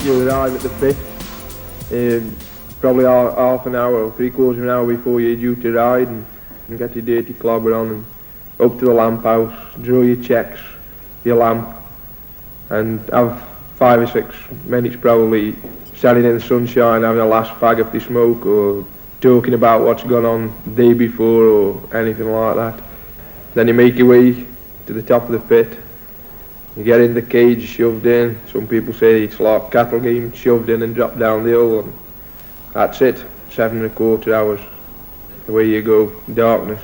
You arrive at the pit, probably half an hour or 3/4 of an hour before you're due to ride, and get your dirty clobber on and up to the lamp house, draw your checks, your lamp, and have 5 or 6 minutes probably standing in the sunshine having a last fag of the smoke or talking about what's gone on the day before or anything like that. Then you make your way to the top of the pit. You get in the cage, shoved in. Some people say it's like cattle game, shoved in and dropped down the hill, and that's it. 7 1/4 hours. Away you go. Darkness,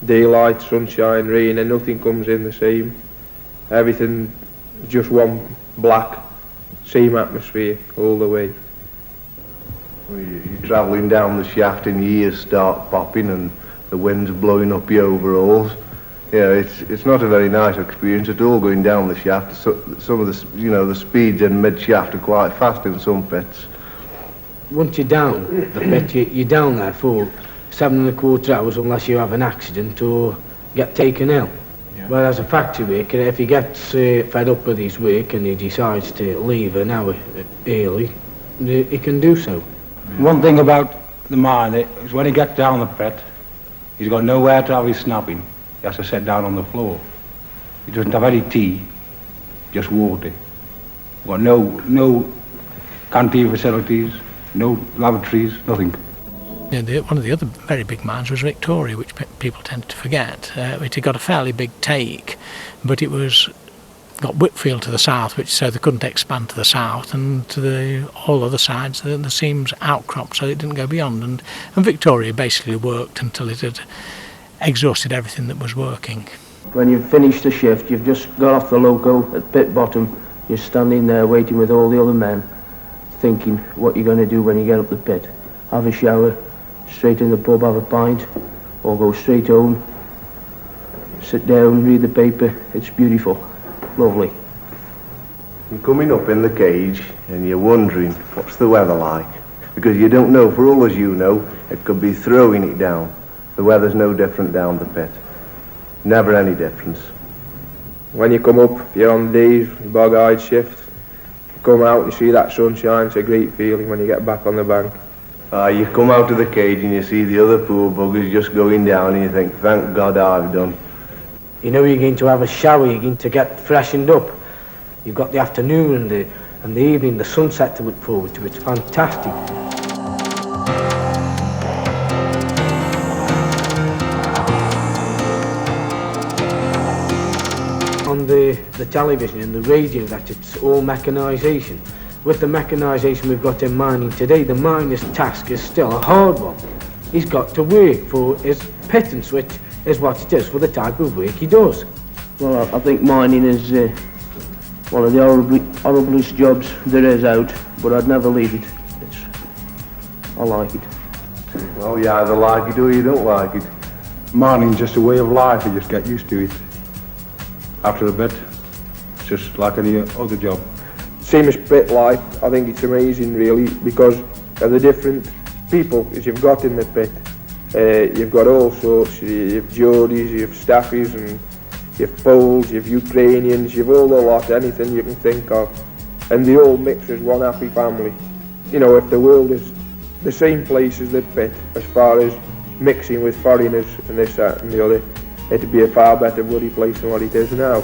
daylight, sunshine, rain, and nothing comes in the same. Everything just one black, same atmosphere all the way. Well, you're travelling down the shaft and your ears start popping and the wind's blowing up your overalls. Yeah, it's not a very nice experience at all going down the shaft. So, some of the, the speeds in mid-shaft are quite fast in some pits. Once you're down the pit, you're down there for 7 1/4 hours unless you have an accident or get taken ill. Yeah. Whereas a factory worker, if he gets fed up with his work and he decides to leave an hour early, he can do so. Yeah. One thing about the miner is when he gets down the pit, he's got nowhere to have his snapping. He has to sit down on the floor. He doesn't have any tea, just water. Got no canteen facilities, no lavatories, nothing. Yeah, one of the other very big mines was Victoria, which people tend to forget. It had got a fairly big take, but it was got Whitfield to the south, which so they couldn't expand to the south, and to all other sides the seams outcropped, so it didn't go beyond. And Victoria basically worked until it had exhausted everything that was working. When you've finished the shift, you've just got off the loco at pit bottom, you're standing there waiting with all the other men, thinking what you're going to do when you get up the pit. Have a shower, straight in the pub, have a pint, or go straight home, sit down, read the paper. It's beautiful, lovely. You're coming up in the cage and you're wondering what's the weather like, because you don't know. For all as you know, it could be throwing it down. The weather's no different down the pit. Never any difference. When you come up, if you're on days, bog-eyed shift, you come out and you see that sunshine. It's a great feeling when you get back on the bank. You come out of the cage and you see the other poor buggers just going down and you think, thank God I've done. You know you're going to have a shower, you're going to get freshened up. You've got the afternoon and the evening, the sunset to look forward to. It's fantastic. On the television and the radio, that it's all mechanisation. With the mechanisation we've got in mining today, the miner's task is still a hard one. He's got to work for his pittance, which is what it is for the type of work he does. Well, I think mining is one of the horriblest jobs there is out, but I'd never leave it. I like it. Well, you either like it or you don't like it. Mining's just a way of life, you just get used to it. After a bit, it's just like any other job. Same as pit life, I think it's amazing really, because of the different people that you've got in the pit. You've got all sorts. You have Geordies, you have Staffies, and you have Poles, you have Ukrainians, you have all the lot, anything you can think of. And they all mix as one happy family. You know, if the world is the same place as the pit, as far as mixing with foreigners and this, that and the other, it'd be a far better bloody place than what it is now.